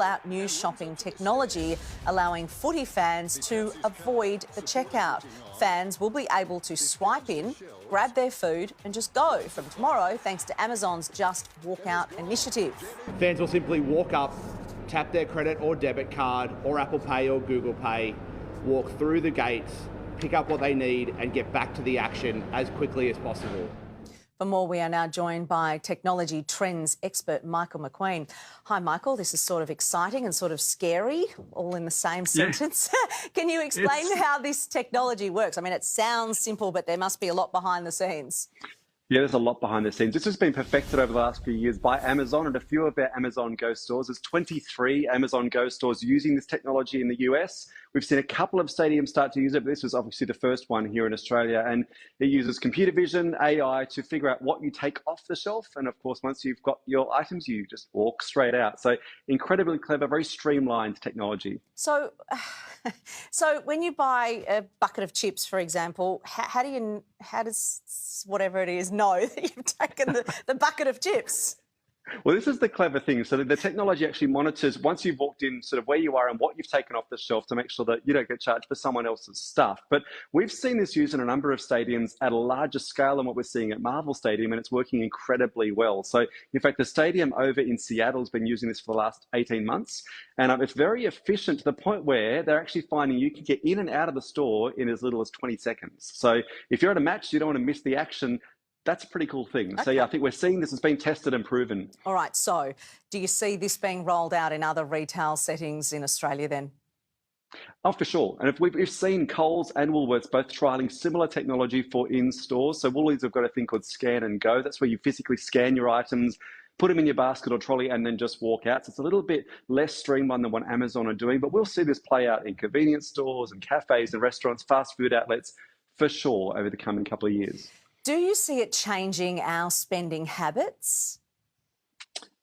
out new shopping technology, allowing footy fans to avoid the checkout. Fans will be able to swipe in, grab their food and just go from tomorrow thanks to Amazon's Just Walk Out initiative. Fans will simply walk up, tap their credit or debit card or Apple Pay or Google Pay, walk through the gates, pick up what they need and get back to the action as quickly as possible. For more, we are now joined by technology trends expert Michael McQueen. Hi, Michael. This is sort of exciting and sort of scary, all in the same sentence. Yeah. Can you explain how this technology works? I mean, it sounds simple, but there must be a lot behind the scenes. Yeah, there's a lot behind the scenes. This has been perfected over the last few years by Amazon and a few of their Amazon Go stores. There's 23 Amazon Go stores using this technology in the US. We've seen a couple of stadiums start to use it, but this was obviously the first one here in Australia. And it uses computer vision, AI, to figure out what you take off the shelf. And of course, once you've got your items, you just walk straight out. So incredibly clever, very streamlined technology. So when you buy a bucket of chips, for example, how does whatever it is know that you've taken the bucket of chips? Well, this is the clever thing. So the technology actually monitors once you've walked in sort of where you are and what you've taken off the shelf to make sure that you don't get charged for someone else's stuff. But we've seen this used in a number of stadiums at a larger scale than what we're seeing at Marvel Stadium, and it's working incredibly well. So in fact, the stadium over in Seattle has been using this for the last 18 months. And it's very efficient to the point where they're actually finding you can get in and out of the store in as little as 20 seconds. So if you're at a match, you don't want to miss the action. That's a pretty cool thing. Okay. So, yeah, I think we're seeing this has been tested and proven. All right. So do you see this being rolled out in other retail settings in Australia then? Oh, for sure. And if we've seen Coles and Woolworths both trialling similar technology for in-stores. So Woolies have got a thing called Scan and Go. That's where you physically scan your items, put them in your basket or trolley and then just walk out. So it's a little bit less streamlined than what Amazon are doing. But we'll see this play out in convenience stores and cafes and restaurants, fast food outlets, for sure, over the coming couple of years. Do you see it changing our spending habits?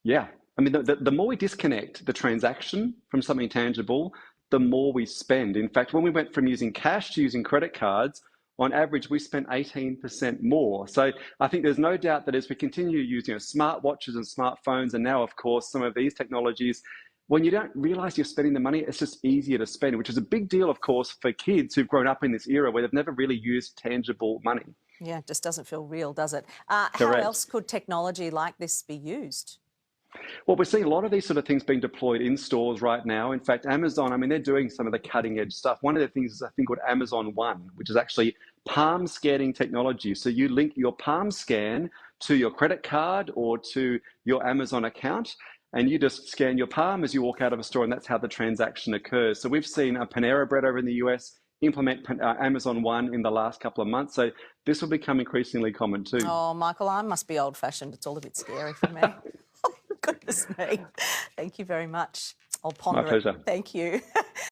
Yeah. I mean, the more we disconnect the transaction from something tangible, the more we spend. In fact, when we went from using cash to using credit cards, on average, we spent 18% more. So I think there's no doubt that as we continue using smartwatches and smartphones, and now, of course, some of these technologies, when you don't realise you're spending the money, it's just easier to spend, which is a big deal, of course, for kids who've grown up in this era where they've never really used tangible money. Yeah, it just doesn't feel real, does it? How else could technology like this be used? Well, we're seeing a lot of these sort of things being deployed in stores right now. In fact, Amazon, I mean, they're doing some of the cutting edge stuff. One of the things is I think called Amazon One, which is actually palm scanning technology. So you link your palm scan to your credit card or to your Amazon account, and you just scan your palm as you walk out of a store, and that's how the transaction occurs. So we've seen a Panera Bread over in the US implement Amazon One in the last couple of months. So this will become increasingly common too. Oh, Michael, I must be old-fashioned. It's all a bit scary for me. Oh, goodness me. Thank you very much. I'll ponder My pleasure. it. Thank you.